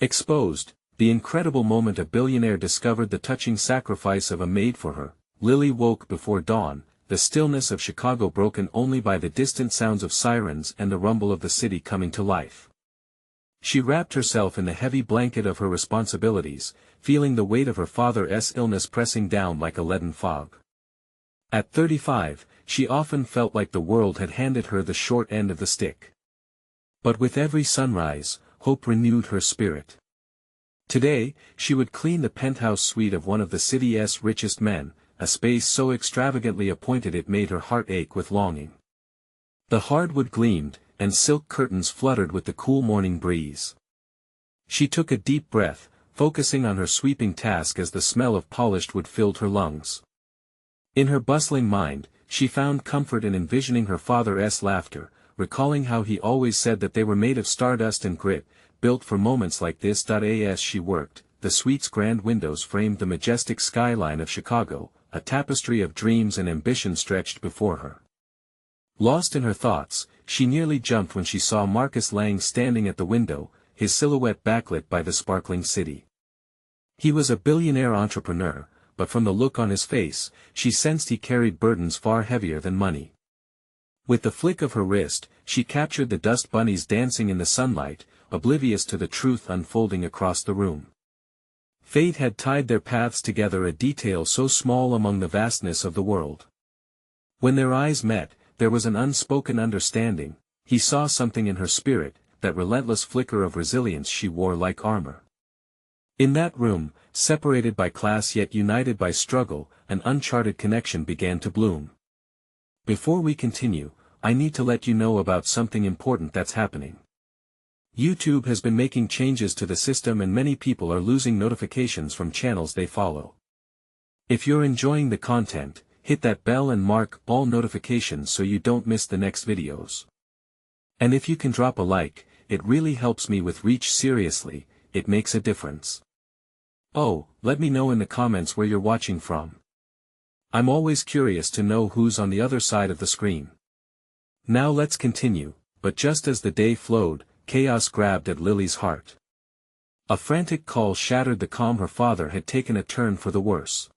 Exposed, the incredible moment a billionaire discovered the touching sacrifice of a maid for her. Lily woke before dawn, the stillness of Chicago broken only by the distant sounds of sirens and the rumble of the city coming to life. She wrapped herself in the heavy blanket of her responsibilities, feeling the weight of her father's illness pressing down like a leaden fog. At 35, she often felt like the world had handed her the short end of the stick. But with every sunrise, hope renewed her spirit. Today, she would clean the penthouse suite of one of the city's richest men, a space so extravagantly appointed it made her heart ache with longing. The hardwood gleamed, and silk curtains fluttered with the cool morning breeze. She took a deep breath, focusing on her sweeping task as the smell of polished wood filled her lungs. In her bustling mind, she found comfort in envisioning her father's laughter, recalling how he always said that they were made of stardust and grit, built for moments like this. As she worked, the suite's grand windows framed the majestic skyline of Chicago, a tapestry of dreams and ambition stretched before her. Lost in her thoughts, she nearly jumped when she saw Marcus Lang standing at the window, his silhouette backlit by the sparkling city. He was a billionaire entrepreneur, but from the look on his face, she sensed he carried burdens far heavier than money. With the flick of her wrist, she captured the dust bunnies dancing in the sunlight, oblivious to the truth unfolding across the room. Fate had tied their paths together, a detail so small among the vastness of the world. When their eyes met, there was an unspoken understanding. He saw something in her spirit, that relentless flicker of resilience she wore like armor. In that room, separated by class yet united by struggle, an uncharted connection began to bloom. Before we continue, I need to let you know about something important that's happening. YouTube has been making changes to the system and many people are losing notifications from channels they follow. If you're enjoying the content, hit that bell and mark all notifications so you don't miss the next videos. And if you can drop a like, it really helps me with reach. Seriously, it makes a difference. Oh, let me know in the comments where you're watching from. I'm always curious to know who's on the other side of the screen. Now let's continue, but just as the day flowed, chaos grabbed at Lily's heart. A frantic call shattered the calm. Her father had taken a turn for the worse.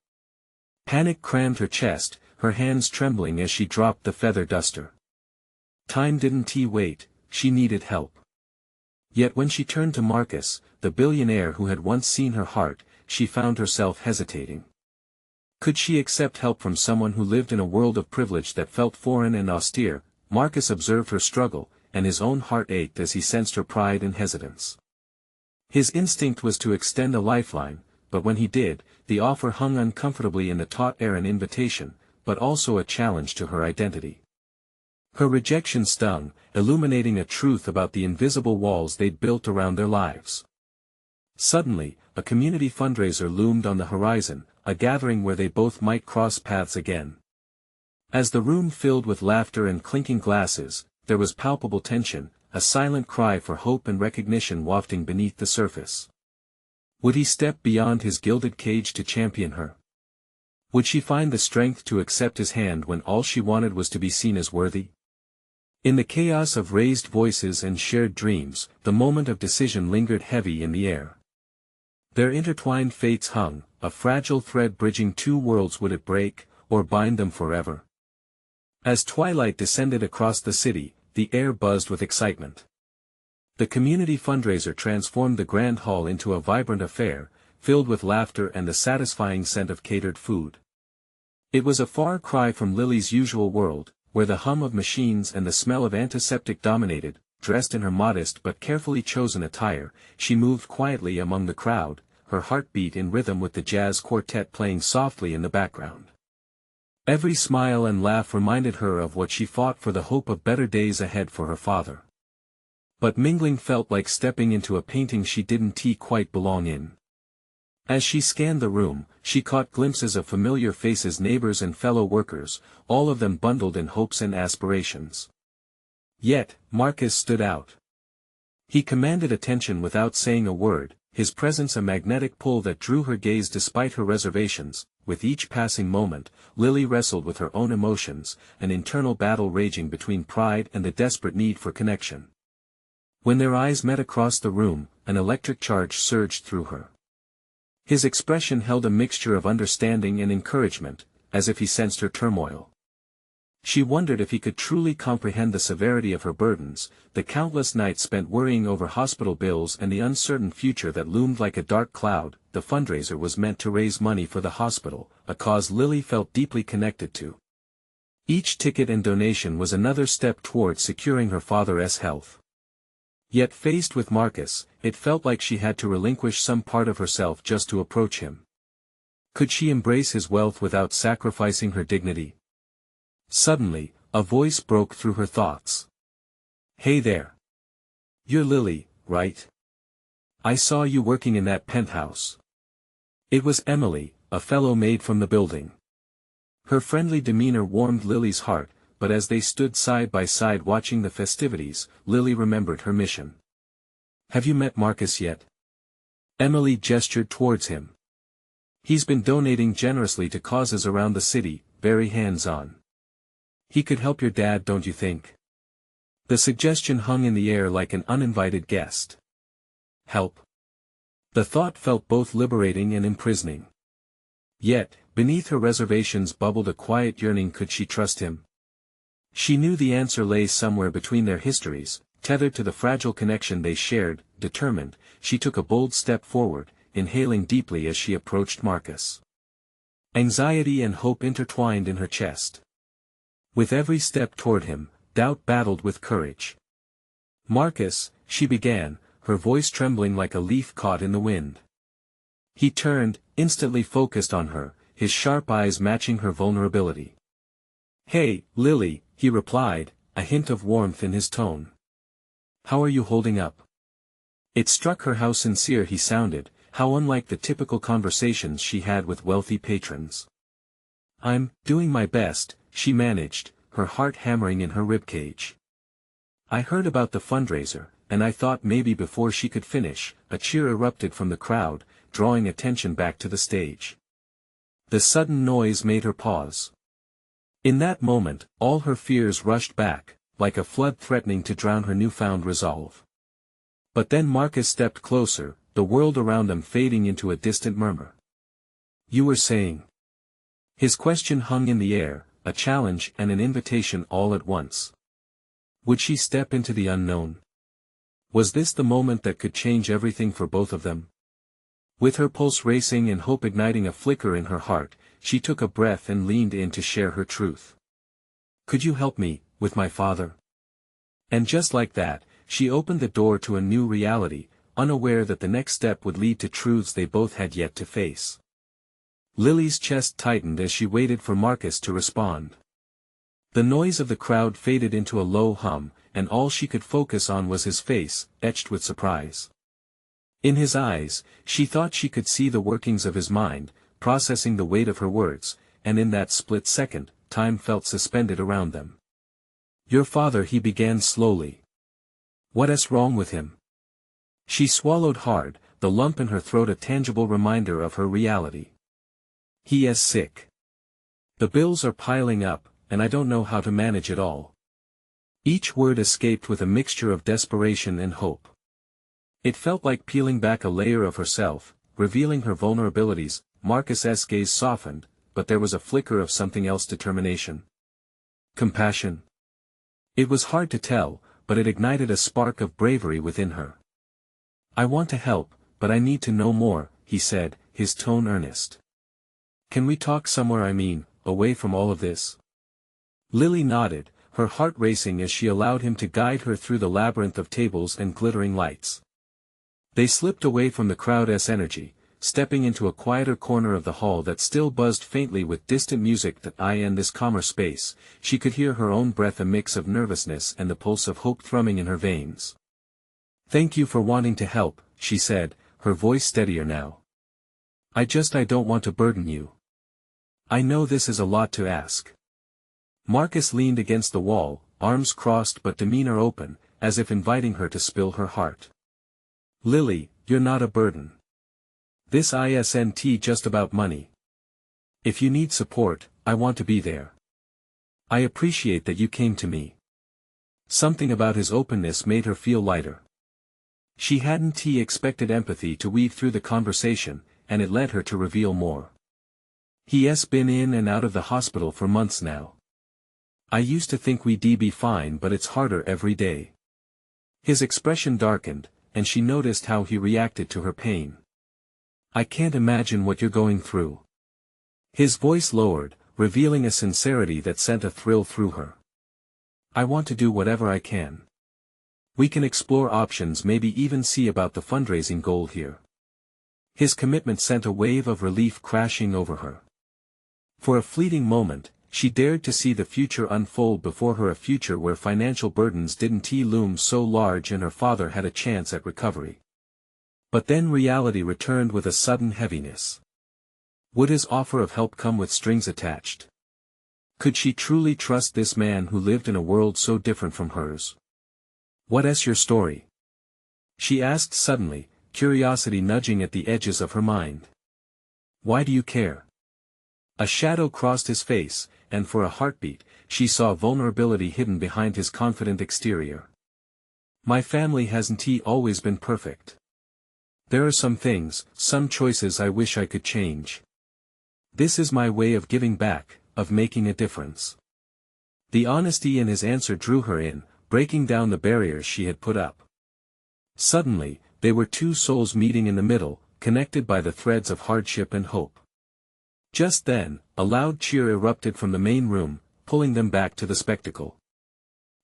Panic crammed her chest, her hands trembling as she dropped the feather duster. Time didn't wait, she needed help. Yet when she turned to Marcus, the billionaire who had once seen her heart, she found herself hesitating. Could she accept help from someone who lived in a world of privilege that felt foreign and austere? Marcus observed her struggle, and his own heart ached as he sensed her pride and hesitance. His instinct was to extend a lifeline, but when he did, the offer hung uncomfortably in the taut air, an invitation, but also a challenge to her identity. Her rejection stung, illuminating a truth about the invisible walls they'd built around their lives. Suddenly, a community fundraiser loomed on the horizon, a gathering where they both might cross paths again. As the room filled with laughter and clinking glasses, there was palpable tension, a silent cry for hope and recognition wafting beneath the surface. Would he step beyond his gilded cage to champion her? Would she find the strength to accept his hand when all she wanted was to be seen as worthy? In the chaos of raised voices and shared dreams, the moment of decision lingered heavy in the air. Their intertwined fates hung, a fragile thread bridging two worlds. Would it break, or bind them forever? As twilight descended across the city, the air buzzed with excitement. The community fundraiser transformed the grand hall into a vibrant affair, filled with laughter and the satisfying scent of catered food. It was a far cry from Lily's usual world, where the hum of machines and the smell of antiseptic dominated. Dressed in her modest but carefully chosen attire, she moved quietly among the crowd, her heartbeat in rhythm with the jazz quartet playing softly in the background. Every smile and laugh reminded her of what she fought for, the hope of better days ahead for her father. But mingling felt like stepping into a painting she didn't quite belong in. As she scanned the room, she caught glimpses of familiar faces, neighbors and fellow workers, all of them bundled in hopes and aspirations. Yet, Marcus stood out. He commanded attention without saying a word, his presence a magnetic pull that drew her gaze despite her reservations. With each passing moment, Lily wrestled with her own emotions, an internal battle raging between pride and the desperate need for connection. When their eyes met across the room, an electric charge surged through her. His expression held a mixture of understanding and encouragement, as if he sensed her turmoil. She wondered if he could truly comprehend the severity of her burdens, the countless nights spent worrying over hospital bills and the uncertain future that loomed like a dark cloud. The fundraiser was meant to raise money for the hospital, a cause Lily felt deeply connected to. Each ticket and donation was another step towards securing her father's health. Yet faced with Marcus, it felt like she had to relinquish some part of herself just to approach him. Could she embrace his wealth without sacrificing her dignity? Suddenly, a voice broke through her thoughts. "Hey there. You're Lily, right? I saw you working in that penthouse." It was Emily, a fellow maid from the building. Her friendly demeanor warmed Lily's heart, but as they stood side by side watching the festivities, Lily remembered her mission. "Have you met Marcus yet?" Emily gestured towards him. "He's been donating generously to causes around the city, very hands-on. He could help your dad, don't you think?" The suggestion hung in the air like an uninvited guest. Help? The thought felt both liberating and imprisoning. Yet, beneath her reservations bubbled a quiet yearning. Could she trust him? She knew the answer lay somewhere between their histories, tethered to the fragile connection they shared. Determined, she took a bold step forward, inhaling deeply as she approached Marcus. Anxiety and hope intertwined in her chest. With every step toward him, doubt battled with courage. "Marcus," she began, her voice trembling like a leaf caught in the wind. He turned, instantly focused on her, his sharp eyes matching her vulnerability. "Hey, Lily," he replied, a hint of warmth in his tone. "How are you holding up?" It struck her how sincere he sounded, how unlike the typical conversations she had with wealthy patrons. "I'm doing my best," she managed, her heart hammering in her ribcage. "I heard about the fundraiser, and I thought maybe." Before she could finish, a cheer erupted from the crowd, drawing attention back to the stage. The sudden noise made her pause. In that moment, all her fears rushed back, like a flood threatening to drown her newfound resolve. But then Marcus stepped closer, the world around them fading into a distant murmur. "You were saying?" His question hung in the air, a challenge and an invitation all at once. Would she step into the unknown? Was this the moment that could change everything for both of them? With her pulse racing and hope igniting a flicker in her heart, she took a breath and leaned in to share her truth. "Could you help me, with my father?" And just like that, she opened the door to a new reality, unaware that the next step would lead to truths they both had yet to face. Lily's chest tightened as she waited for Marcus to respond. The noise of the crowd faded into a low hum, and all she could focus on was his face, etched with surprise. In his eyes, she thought she could see the workings of his mind, processing the weight of her words, and in that split second, time felt suspended around them. "Your father," he began slowly. "What's wrong with him?" She swallowed hard, the lump in her throat a tangible reminder of her reality. "He is sick. The bills are piling up, and I don't know how to manage it all." Each word escaped with a mixture of desperation and hope. It felt like peeling back a layer of herself, revealing her vulnerabilities. Marcus's gaze softened, but there was a flicker of something else: determination. Compassion. It was hard to tell, but it ignited a spark of bravery within her. "I want to help, but I need to know more," he said, his tone earnest. "Can we talk somewhere, away from all of this?" Lily nodded, her heart racing as she allowed him to guide her through the labyrinth of tables and glittering lights. They slipped away from the crowd's energy, stepping into a quieter corner of the hall that still buzzed faintly with distant music. In this calmer space, she could hear her own breath, a mix of nervousness and the pulse of hope thrumming in her veins. "Thank you for wanting to help," she said, her voice steadier now. I don't want to burden you. I know this is a lot to ask." Marcus leaned against the wall, arms crossed but demeanor open, as if inviting her to spill her heart. "Lily, you're not a burden. This isn't just about money. If you need support, I want to be there. I appreciate that you came to me." Something about his openness made her feel lighter. She hadn't expected empathy to weave through the conversation, and it led her to reveal more. He's been in and out of the hospital for months now. I used to think we'd be fine, but it's harder every day. His expression darkened, and she noticed how he reacted to her pain. I can't imagine what you're going through. His voice lowered, revealing a sincerity that sent a thrill through her. I want to do whatever I can. We can explore options, maybe even see about the fundraising goal here. His commitment sent a wave of relief crashing over her. For a fleeting moment, she dared to see the future unfold before her, a future where financial burdens didn't loom so large and her father had a chance at recovery. But then reality returned with a sudden heaviness. Would his offer of help come with strings attached? Could she truly trust this man who lived in a world so different from hers? What's your story? She asked suddenly, curiosity nudging at the edges of her mind. Why do you care? A shadow crossed his face, and for a heartbeat, she saw vulnerability hidden behind his confident exterior. My family hasn't always been perfect. There are some things, some choices I wish I could change. This is my way of giving back, of making a difference. The honesty in his answer drew her in, breaking down the barriers she had put up. Suddenly, they were two souls meeting in the middle, connected by the threads of hardship and hope. Just then, a loud cheer erupted from the main room, pulling them back to the spectacle.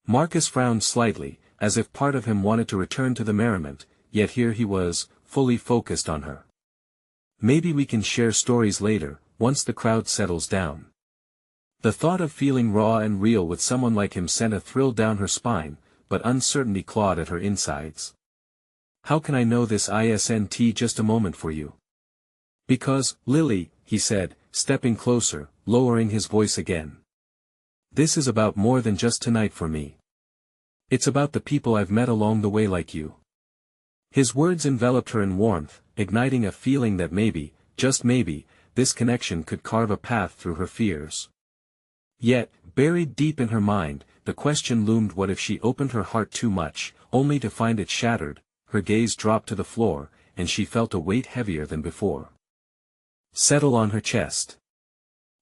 Marcus frowned slightly, as if part of him wanted to return to the merriment, yet here he was, fully focused on her. Maybe we can share stories later, once the crowd settles down. The thought of feeling raw and real with someone like him sent a thrill down her spine, but uncertainty clawed at her insides. How can I know this isn't just a moment for you? Because, Lily, he said, stepping closer, lowering his voice again. This is about more than just tonight for me. It's about the people I've met along the way like you. His words enveloped her in warmth, igniting a feeling that maybe, just maybe, this connection could carve a path through her fears. Yet, buried deep in her mind, the question loomed: what if she opened her heart too much, only to find it shattered? Her gaze dropped to the floor, and she felt a weight heavier than before settle on her chest.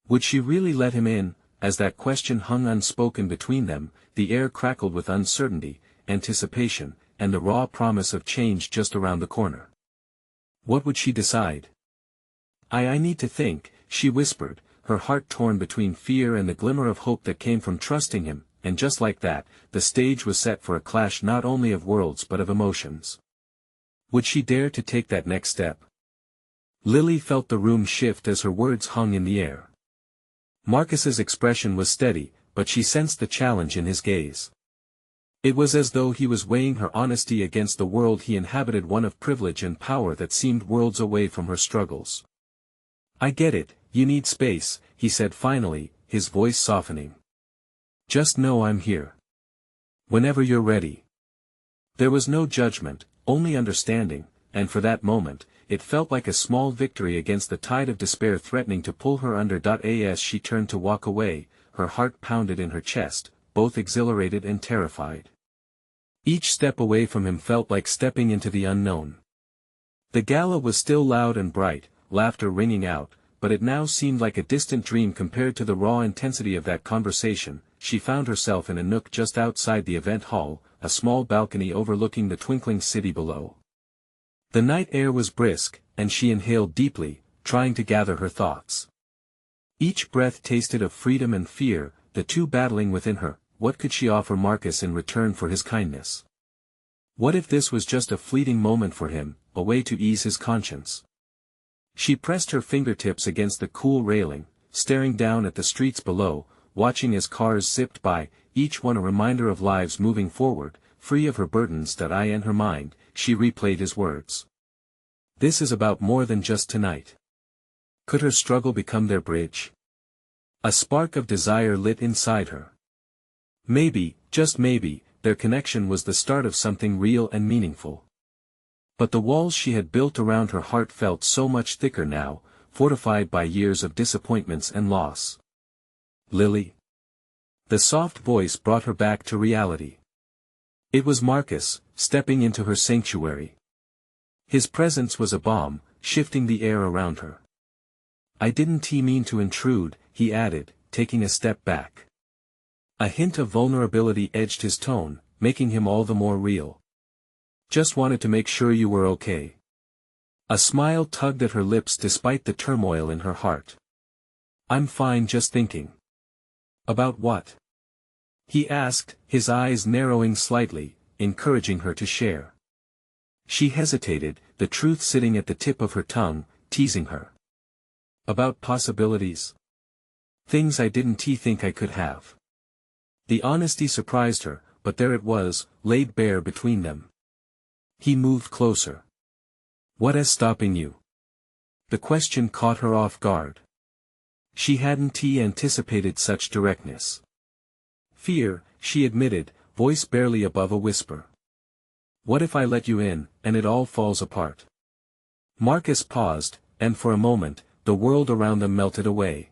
Would she really let him in? As that question hung unspoken between them, the air crackled with uncertainty, anticipation, and the raw promise of change just around the corner. What would she decide? I need to think, she whispered, her heart torn between fear and the glimmer of hope that came from trusting him, and just like that, the stage was set for a clash not only of worlds but of emotions. Would she dare to take that next step? Lily felt the room shift as her words hung in the air. Marcus's expression was steady, but she sensed the challenge in his gaze. It was as though he was weighing her honesty against the world he inhabited, one of privilege and power that seemed worlds away from her struggles. I get it, you need space, he said finally, his voice softening. Just know I'm here. Whenever you're ready. There was no judgment, only understanding, and for that moment, it felt like a small victory against the tide of despair threatening to pull her under. As she turned to walk away, her heart pounded in her chest, both exhilarated and terrified. Each step away from him felt like stepping into the unknown. The gala was still loud and bright, laughter ringing out, but it now seemed like a distant dream compared to the raw intensity of that conversation. She found herself in a nook just outside the event hall, a small balcony overlooking the twinkling city below. The night air was brisk, and she inhaled deeply, trying to gather her thoughts. Each breath tasted of freedom and fear, the two battling within her. What could she offer Marcus in return for his kindness? What if this was just a fleeting moment for him, a way to ease his conscience? She pressed her fingertips against the cool railing, staring down at the streets below, watching as cars zipped by, each one a reminder of lives moving forward, free of her burdens. In her mind, she replayed his words. This is about more than just tonight. Could her struggle become their bridge? A spark of desire lit inside her. Maybe, just maybe, their connection was the start of something real and meaningful. But the walls she had built around her heart felt so much thicker now, fortified by years of disappointments and loss. Lily? The soft voice brought her back to reality. It was Marcus, stepping into her sanctuary. His presence was a balm, shifting the air around her. "I didn't mean to intrude," he added, taking a step back. A hint of vulnerability edged his tone, making him all the more real. "Just wanted to make sure you were okay." A smile tugged at her lips despite the turmoil in her heart. "I'm fine, just thinking." "About what?" he asked, his eyes narrowing slightly, encouraging her to share. She hesitated, the truth sitting at the tip of her tongue, teasing her. "About possibilities. Things I didn't think I could have." The honesty surprised her, but there it was, laid bare between them. He moved closer. "What is stopping you?" The question caught her off guard. She hadn't anticipated such directness. "Fear," she admitted, voice barely above a whisper. "What if I let you in, and it all falls apart?" Marcus paused, and for a moment, the world around them melted away.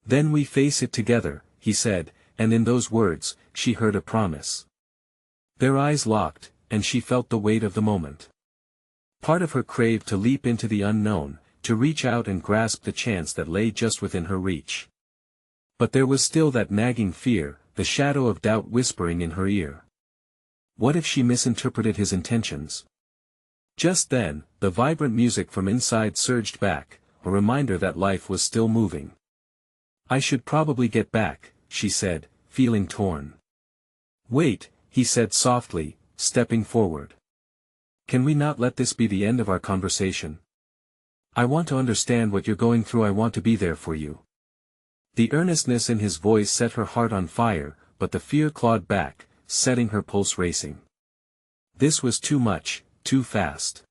"Then we face it together," he said, and in those words, she heard a promise. Their eyes locked, and she felt the weight of the moment. Part of her craved to leap into the unknown, to reach out and grasp the chance that lay just within her reach. But there was still that nagging fear, the shadow of doubt whispering in her ear. What if she misinterpreted his intentions? Just then, the vibrant music from inside surged back, a reminder that life was still moving. "I should probably get back," she said, feeling torn. "Wait," he said softly, stepping forward. "Can we not let this be the end of our conversation? I want to understand what you're going through. I want to be there for you." The earnestness in his voice set her heart on fire, but the fear clawed back, setting her pulse racing. This was too much, too fast.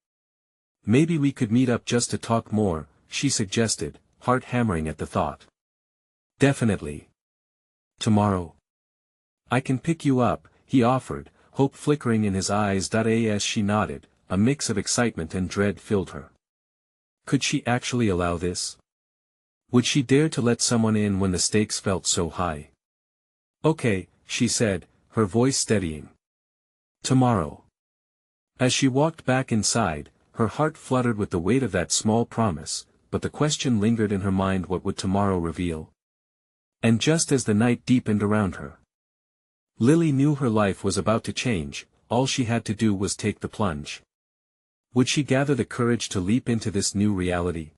"Maybe we could meet up just to talk more," she suggested, heart hammering at the thought. "Definitely. Tomorrow. I can pick you up," he offered, hope flickering in his eyes. As she nodded, a mix of excitement and dread filled her. Could she actually allow this? Would she dare to let someone in when the stakes felt so high? "Okay," she said, her voice steadying. "Tomorrow." As she walked back inside, her heart fluttered with the weight of that small promise, but the question lingered in her mind: what would tomorrow reveal? And just as the night deepened around her, Lily knew her life was about to change. All she had to do was take the plunge. Would she gather the courage to leap into this new reality?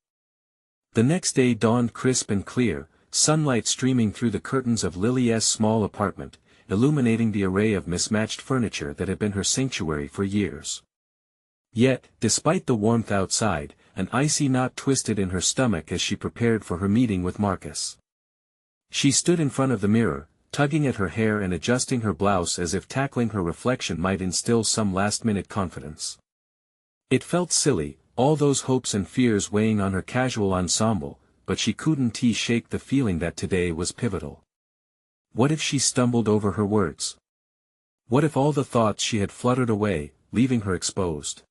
The next day dawned crisp and clear, sunlight streaming through the curtains of Lily's small apartment, illuminating the array of mismatched furniture that had been her sanctuary for years. Yet, despite the warmth outside, an icy knot twisted in her stomach as she prepared for her meeting with Marcus. She stood in front of the mirror, tugging at her hair and adjusting her blouse as if tackling her reflection might instill some last-minute confidence. It felt silly, all those hopes and fears weighing on her casual ensemble, but she couldn't shake the feeling that today was pivotal. What if she stumbled over her words? What if all the thoughts she had fluttered away, leaving her exposed?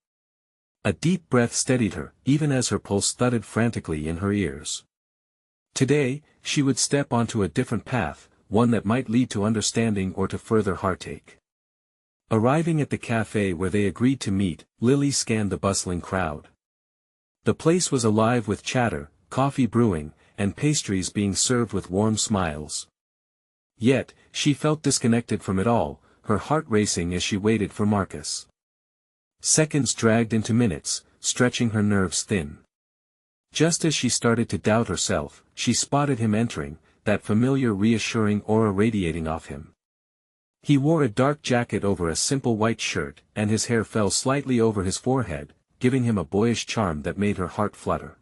A deep breath steadied her, even as her pulse thudded frantically in her ears. Today, she would step onto a different path, one that might lead to understanding or to further heartache. Arriving at the cafe where they agreed to meet, Lily scanned the bustling crowd. The place was alive with chatter, coffee brewing, and pastries being served with warm smiles. Yet, she felt disconnected from it all, her heart racing as she waited for Marcus. Seconds dragged into minutes, stretching her nerves thin. Just as she started to doubt herself, she spotted him entering, that familiar reassuring aura radiating off him. He wore a dark jacket over a simple white shirt, and his hair fell slightly over his forehead, giving him a boyish charm that made her heart flutter.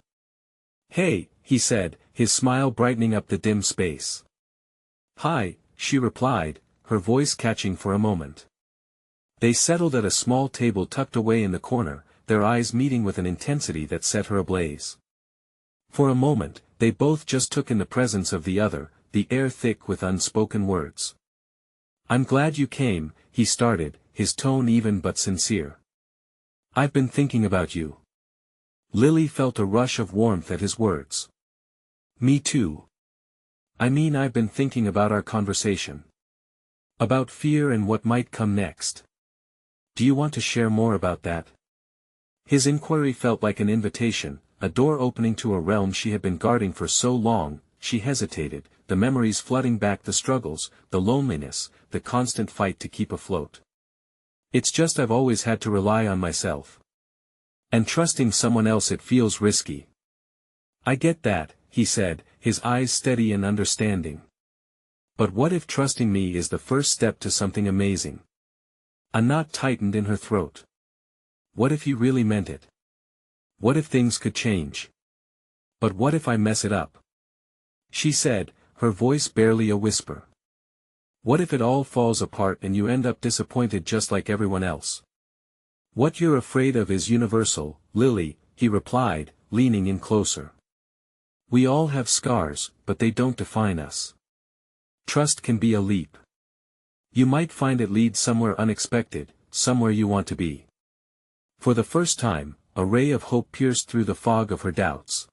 "Hey," he said, his smile brightening up the dim space. "Hi," she replied, her voice catching for a moment. They settled at a small table tucked away in the corner, their eyes meeting with an intensity that set her ablaze. For a moment, they both just took in the presence of the other, the air thick with unspoken words. "I'm glad you came," he started, his tone even but sincere. "I've been thinking about you." Lily felt a rush of warmth at his words. "Me too. I mean, I've been thinking about our conversation. About fear and what might come next." Do you want to share more about that? His inquiry felt like an invitation, a door opening to a realm she had been guarding for so long. She hesitated, the memories flooding back, the struggles, the loneliness, the constant fight to keep afloat. It's just I've always had to rely on myself. And trusting someone else, it feels risky. I get that, he said, his eyes steady and understanding. But what if trusting me is the first step to something amazing? A knot tightened in her throat. What if you really meant it? What if things could change? But what if I mess it up? She said, her voice barely a whisper. What if it all falls apart and you end up disappointed just like everyone else? What you're afraid of is universal, Lily, he replied, leaning in closer. We all have scars, but they don't define us. Trust can be a leap. You might find it leads somewhere unexpected, somewhere you want to be. For the first time, a ray of hope pierced through the fog of her doubts.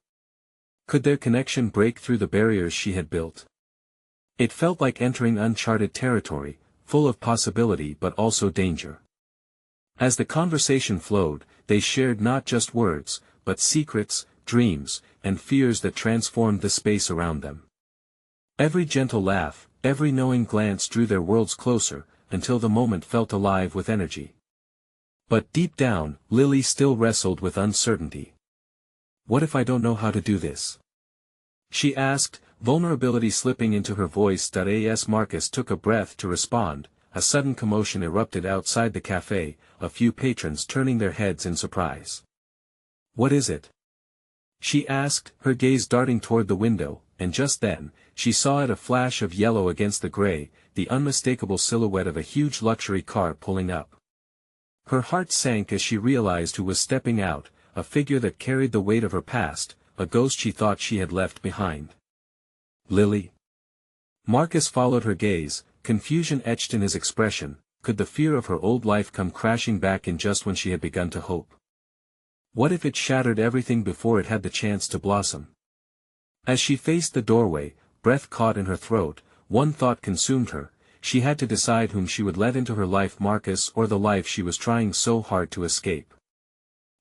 Could their connection break through the barriers she had built? It felt like entering uncharted territory, full of possibility but also danger. As the conversation flowed, they shared not just words, but secrets, dreams, and fears that transformed the space around them. Every gentle laugh, every knowing glance drew their worlds closer, until the moment felt alive with energy. But deep down, Lily still wrestled with uncertainty. What if I don't know how to do this? She asked, vulnerability slipping into her voice. As Marcus took a breath to respond, a sudden commotion erupted outside the cafe, a few patrons turning their heads in surprise. What is it? She asked, her gaze darting toward the window, and just then, she saw a flash of yellow against the gray, the unmistakable silhouette of a huge luxury car pulling up. Her heart sank as she realized who was stepping out, a figure that carried the weight of her past, a ghost she thought she had left behind. Lily? Marcus followed her gaze, confusion etched in his expression. Could the fear of her old life come crashing back in just when she had begun to hope? What if it shattered everything before it had the chance to blossom? As she faced the doorway, breath caught in her throat, one thought consumed her. She had to decide whom she would let into her life, Marcus or the life she was trying so hard to escape.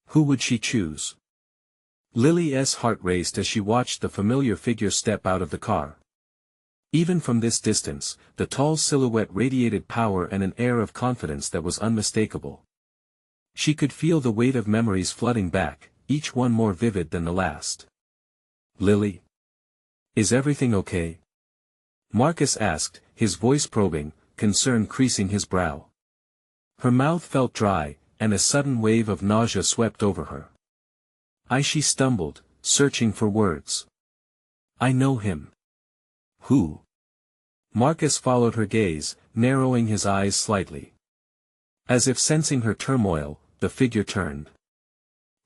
Who would she choose? Lily's heart raced as she watched the familiar figure step out of the car. Even from this distance, the tall silhouette radiated power and an air of confidence that was unmistakable. She could feel the weight of memories flooding back, each one more vivid than the last. Lily? Is everything okay? Marcus asked, his voice probing, concern creasing his brow. Her mouth felt dry, and a sudden wave of nausea swept over her. She stumbled, searching for words. I know him. Who? Marcus followed her gaze, narrowing his eyes slightly. As if sensing her turmoil, the figure turned.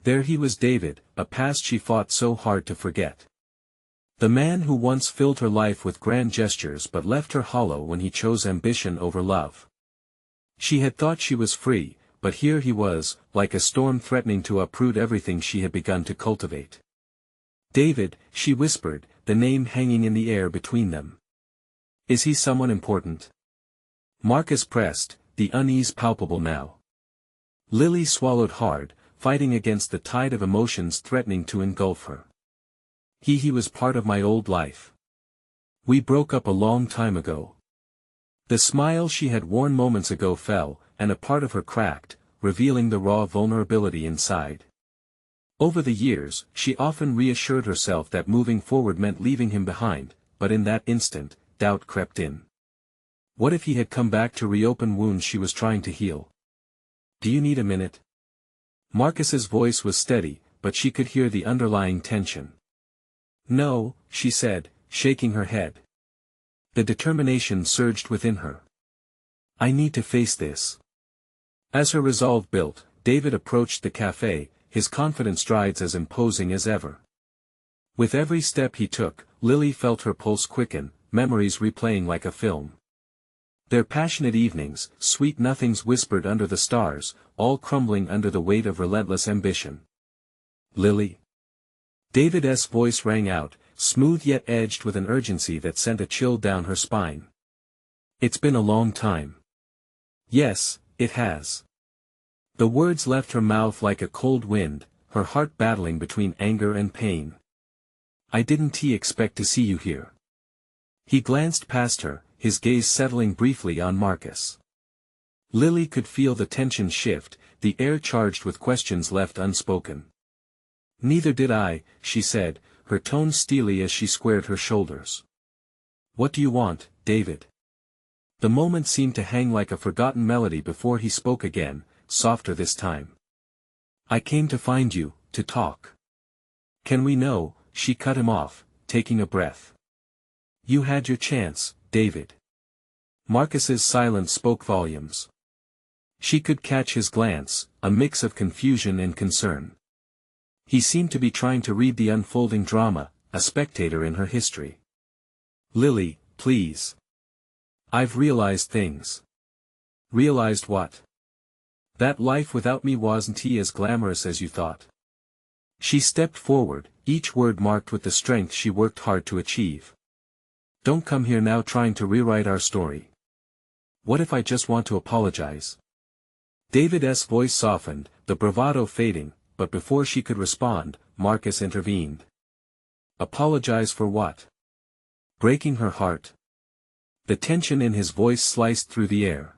There he was, David, a past she fought so hard to forget. The man who once filled her life with grand gestures but left her hollow when he chose ambition over love. She had thought she was free, but here he was, like a storm threatening to uproot everything she had begun to cultivate. David, she whispered, the name hanging in the air between them. Is he someone important? Marcus pressed, the unease palpable now. Lily swallowed hard, fighting against the tide of emotions threatening to engulf her. He was part of my old life. We broke up a long time ago. The smile she had worn moments ago fell, and a part of her cracked, revealing the raw vulnerability inside. Over the years, she often reassured herself that moving forward meant leaving him behind, but in that instant, doubt crept in. What if he had come back to reopen wounds she was trying to heal? Do you need a minute? Marcus's voice was steady, but she could hear the underlying tension. No, she said, shaking her head. The determination surged within her. I need to face this. As her resolve built, David approached the cafe, his confident strides as imposing as ever. With every step he took, Lily felt her pulse quicken, memories replaying like a film. Their passionate evenings, sweet nothings whispered under the stars, all crumbling under the weight of relentless ambition. Lily? David's voice rang out, smooth yet edged with an urgency that sent a chill down her spine. It's been a long time. Yes, it has. The words left her mouth like a cold wind, her heart battling between anger and pain. I didn't expect to see you here. He glanced past her, his gaze settling briefly on Marcus. Lily could feel the tension shift, the air charged with questions left unspoken. Neither did I, she said, her tone steely as she squared her shoulders. What do you want, David? The moment seemed to hang like a forgotten melody before he spoke again, softer this time. I came to find you, to talk. Can we know? She cut him off, taking a breath. You had your chance, David. Marcus's silence spoke volumes. She could catch his glance, a mix of confusion and concern. He seemed to be trying to read the unfolding drama, a spectator in her history. Lily, please. I've realized things. Realized what? That life without me wasn't as glamorous as you thought. She stepped forward, each word marked with the strength she worked hard to achieve. Don't come here now trying to rewrite our story. What if I just want to apologize? David's voice softened, the bravado fading, but before she could respond, Marcus intervened. Apologize for what? Breaking her heart. The tension in his voice sliced through the air.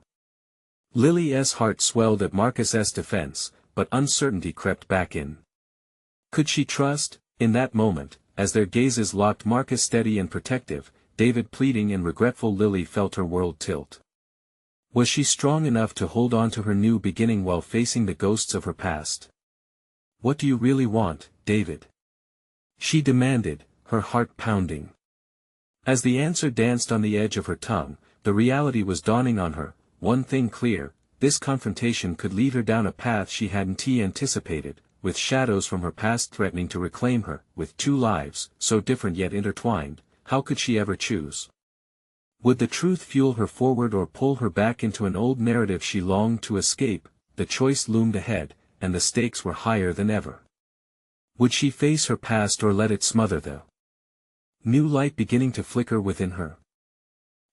Lily's heart swelled at Marcus's defense, but uncertainty crept back in. Could she trust? In that moment, as their gazes locked, Marcus steady and protective, David pleading and regretful, Lily felt her world tilt. Was she strong enough to hold on to her new beginning while facing the ghosts of her past? What do you really want, David? She demanded, her heart pounding. As the answer danced on the edge of her tongue, the reality was dawning on her, one thing clear, this confrontation could lead her down a path she hadn't anticipated, with shadows from her past threatening to reclaim her, with two lives, so different yet intertwined, how could she ever choose? Would the truth fuel her forward or pull her back into an old narrative she longed to escape? The choice loomed ahead, and the stakes were higher than ever. Would she face her past or let it smother the new light beginning to flicker within her?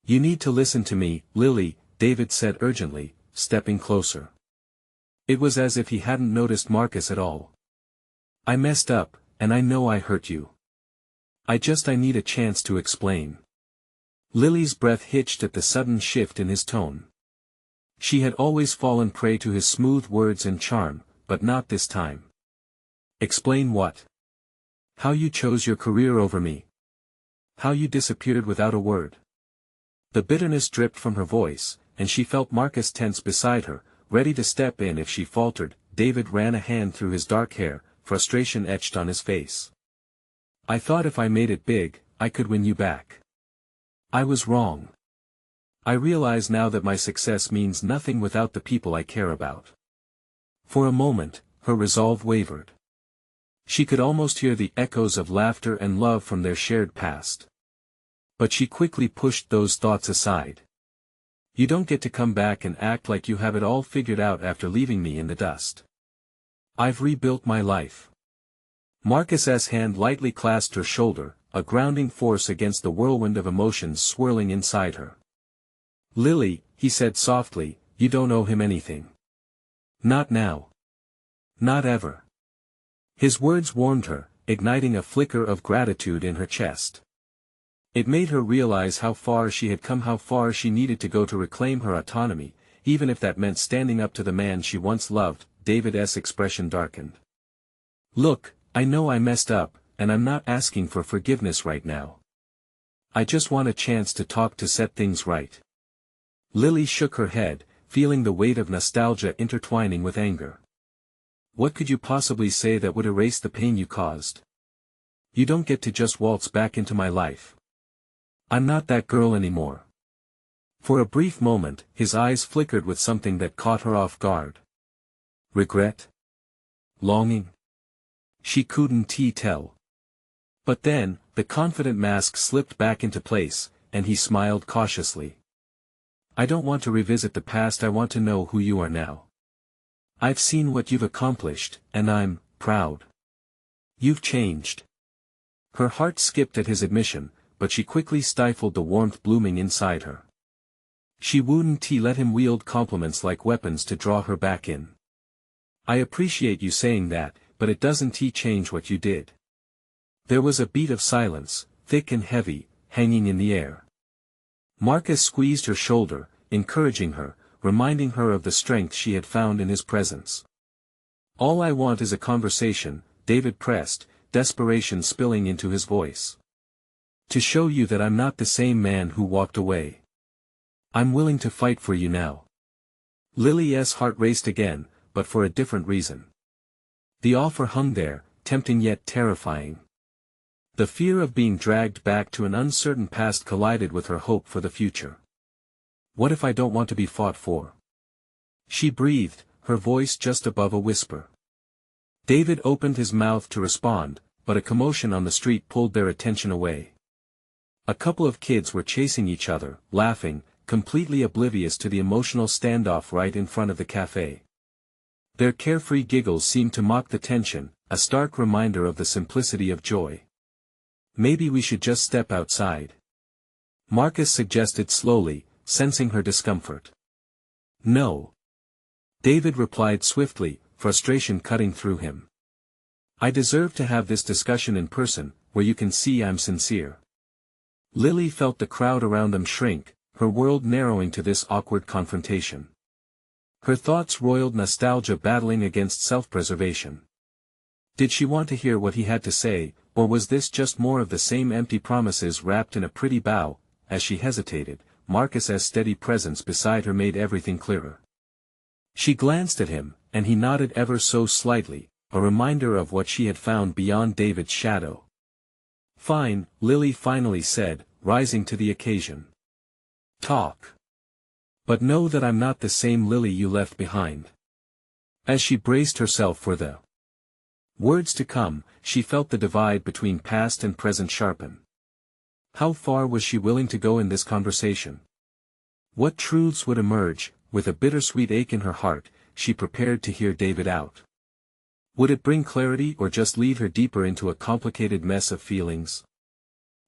You need to listen to me, Lily, David said urgently, stepping closer. It was as if he hadn't noticed Marcus at all. I messed up, and I know I hurt you. I need a chance to explain. Lily's breath hitched at the sudden shift in his tone. She had always fallen prey to his smooth words and charm, but not this time. Explain what? How you chose your career over me. How you disappeared without a word. The bitterness dripped from her voice, and she felt Marcus tense beside her, ready to step in if she faltered. David ran a hand through his dark hair, frustration etched on his face. I thought if I made it big, I could win you back. I was wrong. I realize now that my success means nothing without the people I care about. For a moment, her resolve wavered. She could almost hear the echoes of laughter and love from their shared past. But she quickly pushed those thoughts aside. You don't get to come back and act like you have it all figured out after leaving me in the dust. I've rebuilt my life. Marcus's hand lightly clasped her shoulder, a grounding force against the whirlwind of emotions swirling inside her. Lily, he said softly, you don't owe him anything. Not now. Not ever. His words warmed her, igniting a flicker of gratitude in her chest. It made her realize how far she had come, how far she needed to go to reclaim her autonomy, even if that meant standing up to the man she once loved. David's expression darkened. Look, I know I messed up, and I'm not asking for forgiveness right now. I just want a chance to talk to set things right. Lily shook her head, feeling the weight of nostalgia intertwining with anger. What could you possibly say that would erase the pain you caused? You don't get to just waltz back into my life. I'm not that girl anymore. For a brief moment, his eyes flickered with something that caught her off guard. Regret? Longing? She couldn't tell. But then, the confident mask slipped back into place, and he smiled cautiously. I don't want to revisit the past, I want to know who you are now. I've seen what you've accomplished, and I'm proud. You've changed. Her heart skipped at his admission, but she quickly stifled the warmth blooming inside her. She wouldn't let him wield compliments like weapons to draw her back in. I appreciate you saying that, but it doesn't change what you did. There was a beat of silence, thick and heavy, hanging in the air. Marcus squeezed her shoulder, encouraging her, reminding her of the strength she had found in his presence. All I want is a conversation, David pressed, desperation spilling into his voice. To show you that I'm not the same man who walked away. I'm willing to fight for you now. Lily's heart raced again, but for a different reason. The offer hung there, tempting yet terrifying. The fear of being dragged back to an uncertain past collided with her hope for the future. What if I don't want to be fought for? She breathed, her voice just above a whisper. David opened his mouth to respond, but a commotion on the street pulled their attention away. A couple of kids were chasing each other, laughing, completely oblivious to the emotional standoff right in front of the cafe. Their carefree giggles seemed to mock the tension, a stark reminder of the simplicity of joy. Maybe we should just step outside. Marcus suggested slowly, sensing her discomfort. No. David replied swiftly, frustration cutting through him. I deserve to have this discussion in person, where you can see I'm sincere. Lily felt the crowd around them shrink, her world narrowing to this awkward confrontation. Her thoughts roiled nostalgia battling against self-preservation. Did she want to hear what he had to say, or was this just more of the same empty promises wrapped in a pretty bow? As she hesitated, Marcus's steady presence beside her made everything clearer. She glanced at him, and he nodded ever so slightly, a reminder of what she had found beyond David's shadow. Fine, Lily finally said, rising to the occasion. Talk. But know that I'm not the same Lily you left behind. As she braced herself for the words to come, she felt the divide between past and present sharpen. How far was she willing to go in this conversation? What truths would emerge? With a bittersweet ache in her heart, she prepared to hear David out. Would it bring clarity or just lead her deeper into a complicated mess of feelings?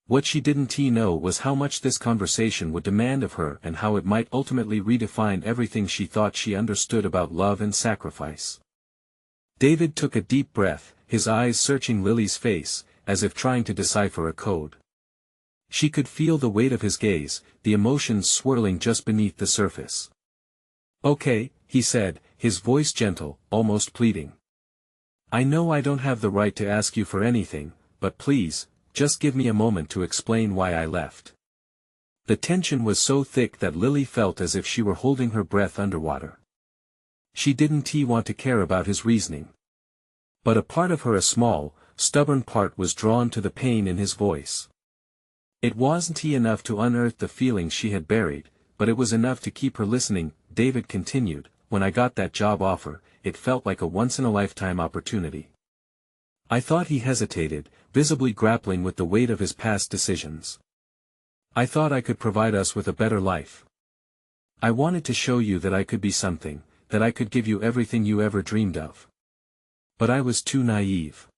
What she didn't know was how much this conversation would demand of her and how it might ultimately redefine everything she thought she understood about love and sacrifice. David took a deep breath, his eyes searching Lily's face, as if trying to decipher a code. She could feel the weight of his gaze, the emotions swirling just beneath the surface. Okay, he said, his voice gentle, almost pleading. I know I don't have the right to ask you for anything, but please, just give me a moment to explain why I left. The tension was so thick that Lily felt as if she were holding her breath underwater. She didn't want to care about his reasoning. But a part of her, a small, stubborn part, was drawn to the pain in his voice. It wasn't enough to unearth the feelings she had buried, but it was enough to keep her listening. David continued, when I got that job offer, it felt like a once-in-a-lifetime opportunity. I thought. He hesitated, visibly grappling with the weight of his past decisions. I thought I could provide us with a better life. I wanted to show you that I could be something, that I could give you everything you ever dreamed of. But I was too naive.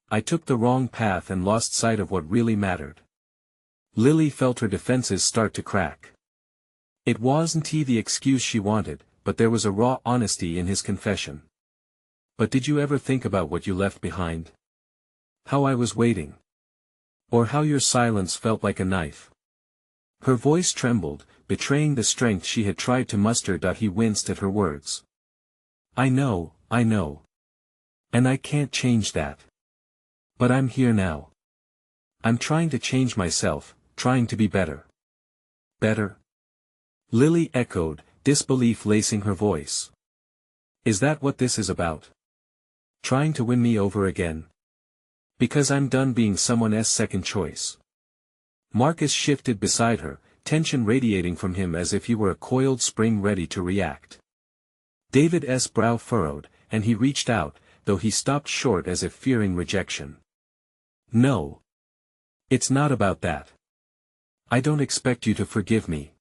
I took the wrong path and lost sight of what really mattered. Lily felt her defenses start to crack. It wasn't the excuse she wanted, but there was a raw honesty in his confession. But did you ever think about what you left behind? How I was waiting? Or how your silence felt like a knife? Her voice trembled, betraying the strength she had tried to muster. He winced at her words. I know. And I can't change that. But I'm here now. I'm trying to change myself, trying to be better. Better? Lily echoed, disbelief lacing her voice. Is that what this is about? Trying to win me over again? Because I'm done being someone's second choice. Marcus shifted beside her, tension radiating from him as if he were a coiled spring ready to react. David's brow furrowed, and he reached out, though he stopped short as if fearing rejection. No. It's not about that. I don't expect you to forgive me.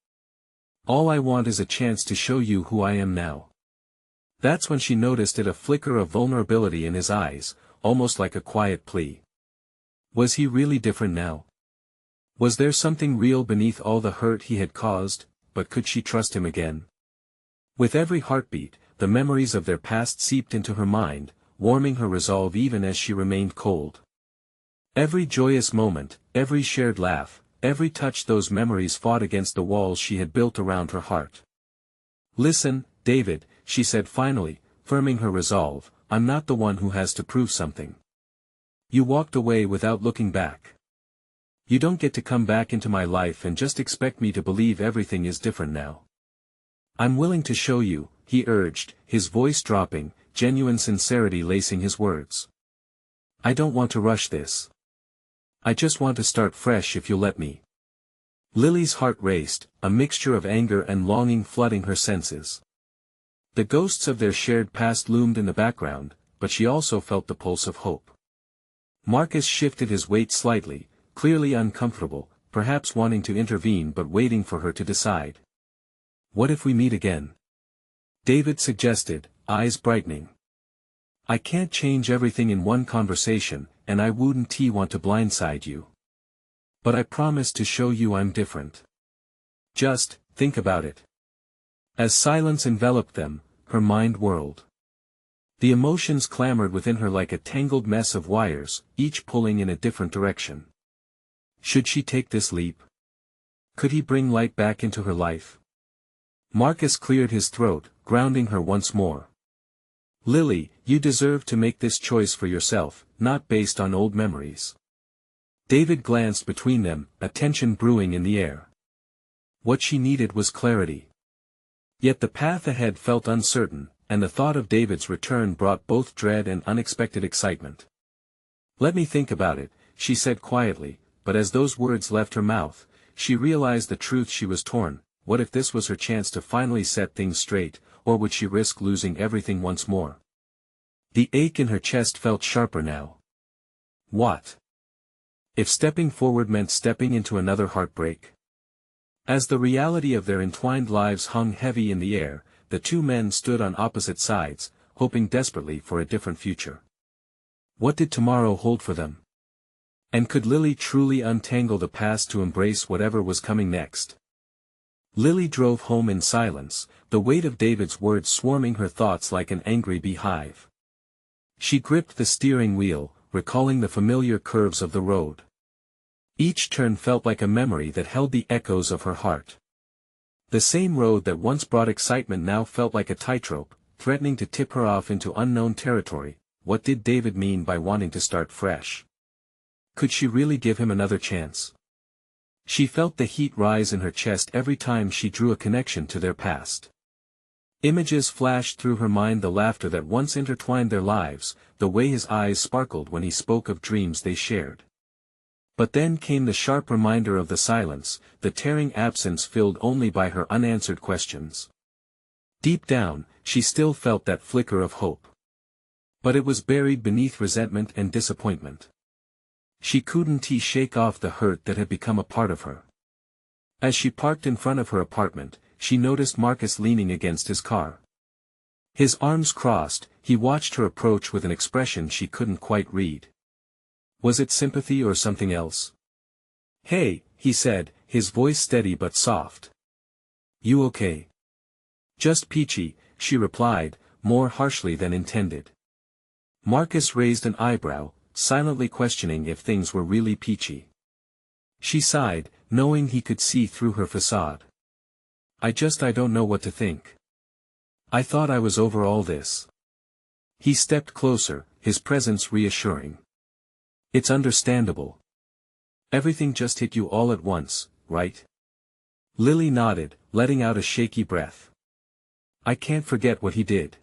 All I want is a chance to show you who I am now. That's when she noticed a flicker of vulnerability in his eyes, almost like a quiet plea. Was he really different now? Was there something real beneath all the hurt he had caused, but could she trust him again? With every heartbeat, the memories of their past seeped into her mind, warming her resolve even as she remained cold. Every joyous moment, every shared laugh, every touch, those memories fought against the walls she had built around her heart. "Listen, David," she said finally, firming her resolve, "I'm not the one who has to prove something. You walked away without looking back. You don't get to come back into my life and just expect me to believe everything is different now. I'm willing to show you," he urged, his voice dropping, genuine sincerity lacing his words. "I don't want to rush this. I just want to start fresh if you'll let me." Lily's heart raced, a mixture of anger and longing flooding her senses. The ghosts of their shared past loomed in the background, but she also felt the pulse of hope. Marcus shifted his weight slightly, clearly uncomfortable, perhaps wanting to intervene but waiting for her to decide. "What if we meet again?" David suggested, eyes brightening. "I can't change everything in one conversation, and I wouldn't want to blindside you. But I promise to show you I'm different. Just, think about it." As silence enveloped them, her mind whirled. The emotions clamored within her like a tangled mess of wires, each pulling in a different direction. Should she take this leap? Could he bring light back into her life? Marcus cleared his throat, grounding her once more. "Lily, you deserve to make this choice for yourself, not based on old memories." David glanced between them, a tension brewing in the air. What she needed was clarity. Yet the path ahead felt uncertain, and the thought of David's return brought both dread and unexpected excitement. "Let me think about it," she said quietly, but as those words left her mouth, she realized the truth. She was torn. What if this was her chance to finally set things straight, or would she risk losing everything once more? The ache in her chest felt sharper now. What if stepping forward meant stepping into another heartbreak? As the reality of their entwined lives hung heavy in the air, the two men stood on opposite sides, hoping desperately for a different future. What did tomorrow hold for them? And could Lily truly untangle the past to embrace whatever was coming next? Lily drove home in silence, the weight of David's words swarming her thoughts like an angry beehive. She gripped the steering wheel, recalling the familiar curves of the road. Each turn felt like a memory that held the echoes of her heart. The same road that once brought excitement now felt like a tightrope, threatening to tip her off into unknown territory. What did David mean by wanting to start fresh? Could she really give him another chance? She felt the heat rise in her chest every time she drew a connection to their past. Images flashed through her mind, the laughter that once intertwined their lives, the way his eyes sparkled when he spoke of dreams they shared. But then came the sharp reminder of the silence, the tearing absence filled only by her unanswered questions. Deep down, she still felt that flicker of hope. But it was buried beneath resentment and disappointment. She couldn't shake off the hurt that had become a part of her. As she parked in front of her apartment, she noticed Marcus leaning against his car. His arms crossed, he watched her approach with an expression she couldn't quite read. Was it sympathy or something else? "Hey," he said, his voice steady but soft. "You okay?" "Just peachy," she replied, more harshly than intended. Marcus raised an eyebrow, silently questioning if things were really peachy. She sighed, knowing he could see through her facade. I don't know what to think. I thought I was over all this." He stepped closer, his presence reassuring. "It's understandable. Everything just hit you all at once, right?" Lily nodded, letting out a shaky breath. "I can't forget what he did.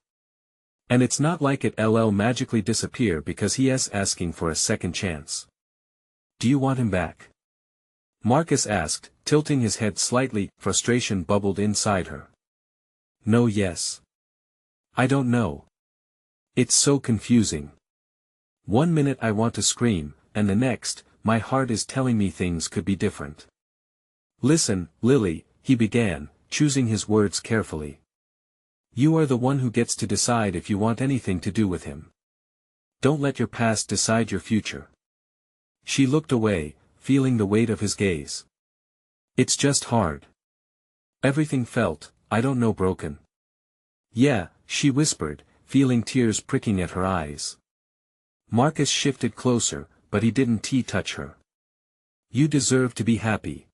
And it's not like it'll magically disappear because he's asking for a second chance." "Do you want him back?" Marcus asked, tilting his head slightly. Frustration bubbled inside her. "No, yes. I don't know. It's so confusing. One minute I want to scream, and the next, my heart is telling me things could be different." "Listen, Lily," he began, choosing his words carefully. "You are the one who gets to decide if you want anything to do with him. Don't let your past decide your future." She looked away, feeling the weight of his gaze. "It's just hard. Everything felt, I don't know, broken." "Yeah, she whispered, feeling tears pricking at her eyes. Marcus shifted closer, but he didn't touch her. You deserve to be happy.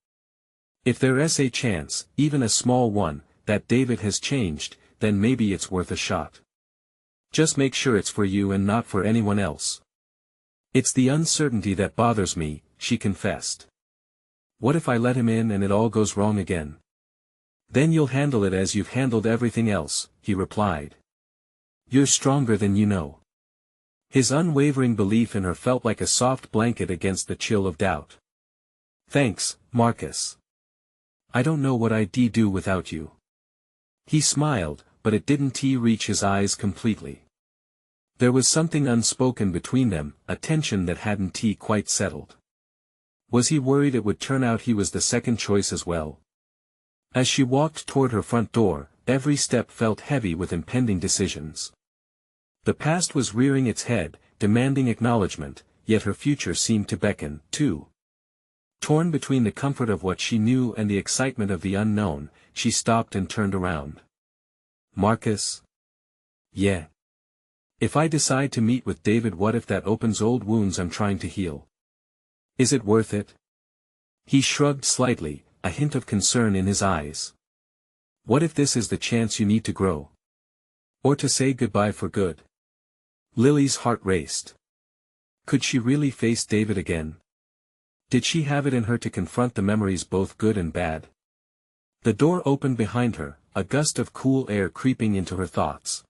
If there's a chance, even a small one, that David has changed, then maybe it's worth a shot. Just make sure it's for you and not for anyone else. It's the uncertainty that bothers me, she confessed. What if I let him in and it all goes wrong again? Then you'll handle it as you've handled everything else, he replied. You're stronger than you know. His unwavering belief in her felt like a soft blanket against the chill of doubt. Thanks, Marcus. I don't know what I'd do without you. He smiled, but it didn't reach his eyes completely. There was something unspoken between them, a tension that hadn't quite settled. Was he worried it would turn out he was the second choice as well? As she walked toward her front door, every step felt heavy with impending decisions. The past was rearing its head, demanding acknowledgement, yet her future seemed to beckon, too. Torn between the comfort of what she knew and the excitement of the unknown, she stopped and turned around. Marcus? Yeah. If I decide to meet with David, what if that opens old wounds I'm trying to heal? Is it worth it? He shrugged slightly, a hint of concern in his eyes. What if this is the chance you need to grow? Or to say goodbye for good? Lily's heart raced. Could she really face David again? Did she have it in her to confront the memories, both good and bad? The door opened behind her, a gust of cool air creeping into her thoughts.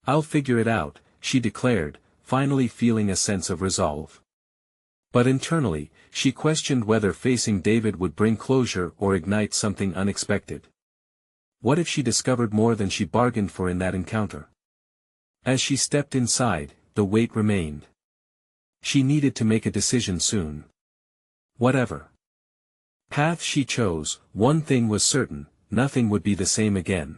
I'll figure it out, she declared, finally feeling a sense of resolve. But internally, she questioned whether facing David would bring closure or ignite something unexpected. What if she discovered more than she bargained for in that encounter? As she stepped inside, the weight remained. She needed to make a decision soon. Whatever path she chose, one thing was certain, nothing would be the same again.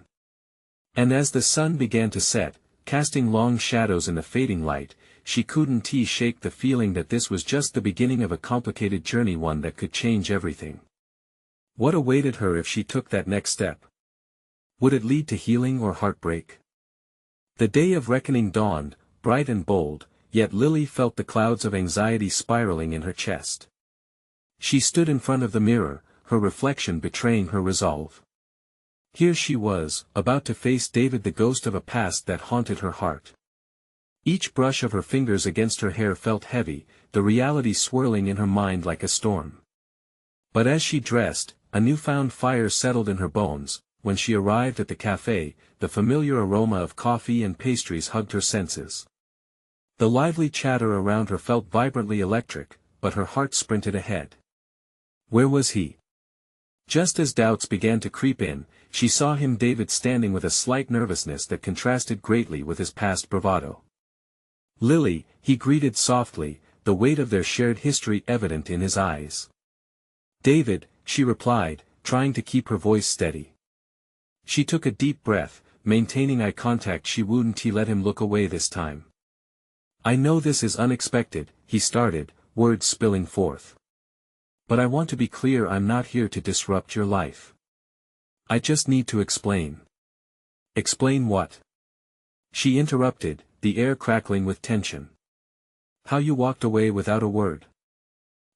And as the sun began to set, casting long shadows in the fading light, she couldn't shake the feeling that this was just the beginning of a complicated journey, one that could change everything. What awaited her if she took that next step? Would it lead to healing or heartbreak? The day of reckoning dawned, bright and bold, yet Lily felt the clouds of anxiety spiraling in her chest. She stood in front of the mirror, her reflection betraying her resolve. Here she was, about to face David, the ghost of a past that haunted her heart. Each brush of her fingers against her hair felt heavy, the reality swirling in her mind like a storm. But as she dressed, a newfound fire settled in her bones. When she arrived at the cafe, the familiar aroma of coffee and pastries hugged her senses. The lively chatter around her felt vibrantly electric, but her heart sprinted ahead. Where was he? Just as doubts began to creep in, she saw him, David, standing with a slight nervousness that contrasted greatly with his past bravado. Lily, he greeted softly, the weight of their shared history evident in his eyes. David, she replied, trying to keep her voice steady. She took a deep breath, maintaining eye contact. She wouldn't let him look away this time. I know this is unexpected, he started, words spilling forth. But I want to be clear, I'm not here to disrupt your life. I just need to explain. Explain what? She interrupted, the air crackling with tension. How you walked away without a word.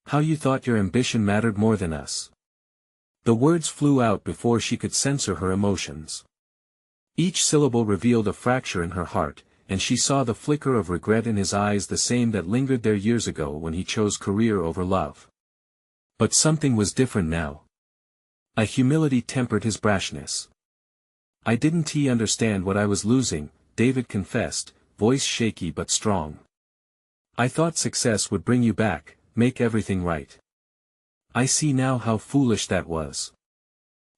How you thought your ambition mattered more than us. The words flew out before she could censor her emotions. Each syllable revealed a fracture in her heart, and she saw the flicker of regret in his eyes, the same that lingered there years ago when he chose career over love. But something was different now. A humility tempered his brashness. I didn't understand what I was losing, David confessed, voice shaky but strong. I thought success would bring you back, make everything right. I see now how foolish that was.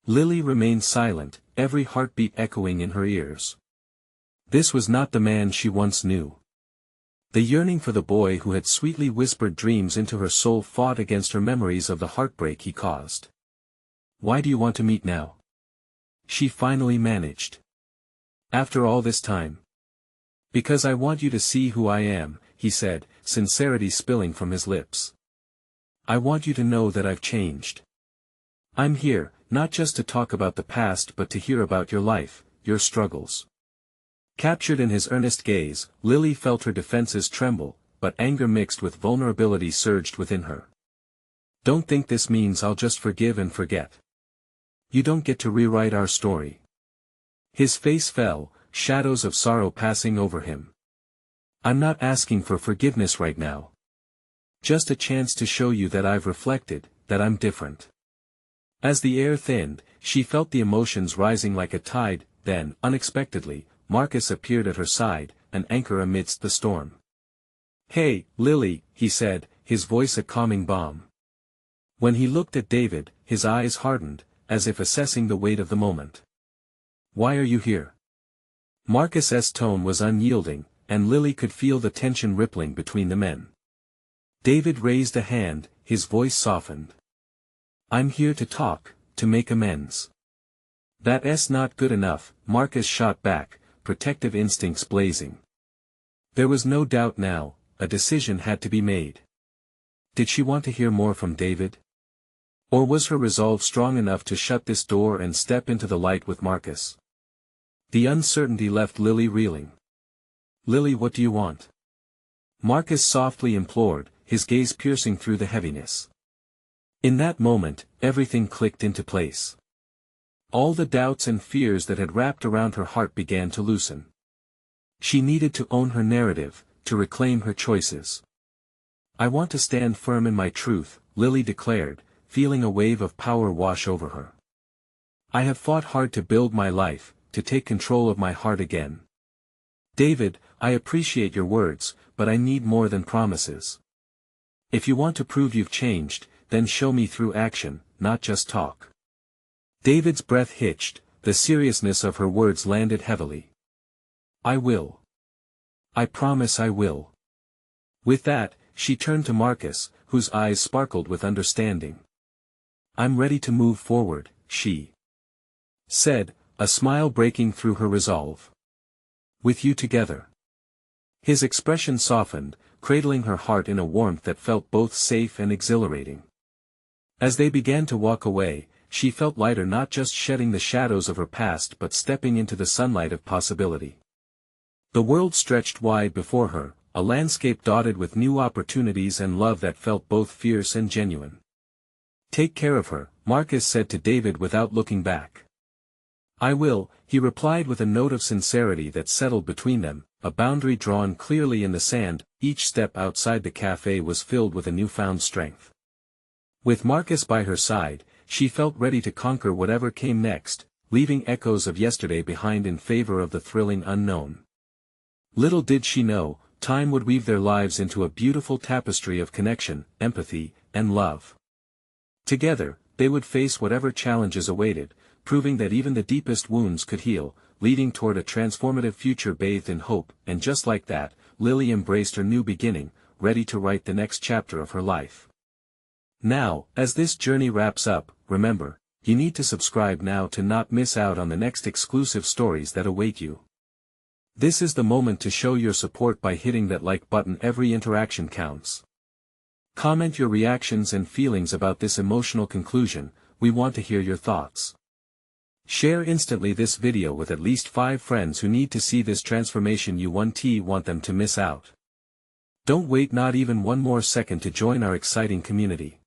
Lily remained silent, every heartbeat echoing in her ears. This was not the man she once knew. The yearning for the boy who had sweetly whispered dreams into her soul fought against her memories of the heartbreak he caused. Why do you want to meet now? She finally managed. After all this time. Because I want you to see who I am, he said, sincerity spilling from his lips. I want you to know that I've changed. I'm here, not just to talk about the past but to hear about your life, your struggles. Captured in his earnest gaze, Lily felt her defenses tremble, but anger mixed with vulnerability surged within her. Don't think this means I'll just forgive and forget. You don't get to rewrite our story. His face fell, shadows of sorrow passing over him. I'm not asking for forgiveness right now. Just a chance to show you that I've reflected, that I'm different. As the air thinned, she felt the emotions rising like a tide, then, unexpectedly, Marcus appeared at her side, an anchor amidst the storm. Hey, Lily, he said, his voice a calming balm. When he looked at David, his eyes hardened, as if assessing the weight of the moment. Why are you here? Marcus's tone was unyielding, and Lily could feel the tension rippling between the men. David raised a hand, his voice softened. I'm here to talk, to make amends. That's not good enough, Marcus shot back, protective instincts blazing. There was no doubt now, a decision had to be made. Did she want to hear more from David? Or was her resolve strong enough to shut this door and step into the light with Marcus? The uncertainty left Lily reeling. Lily, what do you want? Marcus softly implored, his gaze piercing through the heaviness. In that moment, everything clicked into place. All the doubts and fears that had wrapped around her heart began to loosen. She needed to own her narrative, to reclaim her choices. I want to stand firm in my truth, Lily declared, feeling a wave of power wash over her. I have fought hard to build my life, to take control of my heart again. David, I appreciate your words, but I need more than promises. If you want to prove you've changed, then show me through action, not just talk. David's breath hitched, the seriousness of her words landed heavily. I will. I promise I will. With that, she turned to Marcus, whose eyes sparkled with understanding. I'm ready to move forward, she said, a smile breaking through her resolve. With you together. His expression softened, cradling her heart in a warmth that felt both safe and exhilarating. As they began to walk away, she felt lighter, not just shedding the shadows of her past but stepping into the sunlight of possibility. The world stretched wide before her, a landscape dotted with new opportunities and love that felt both fierce and genuine. Take care of her, Marcus said to David without looking back. I will, he replied with a note of sincerity that settled between them, a boundary drawn clearly in the sand. Each step outside the cafe was filled with a newfound strength. With Marcus by her side, she felt ready to conquer whatever came next, leaving echoes of yesterday behind in favor of the thrilling unknown. Little did she know, time would weave their lives into a beautiful tapestry of connection, empathy, and love. Together, they would face whatever challenges awaited, proving that even the deepest wounds could heal, leading toward a transformative future bathed in hope. And just like that, Lily embraced her new beginning, ready to write the next chapter of her life. Now, as this journey wraps up, remember, you need to subscribe now to not miss out on the next exclusive stories that await you. This is the moment to show your support by hitting that like button. Every interaction counts. Comment your reactions and feelings about this emotional conclusion. We want to hear your thoughts. Share instantly this video with at least 5 friends who need to see this transformation. You want them to miss out. Don't wait not even one more second to join our exciting community.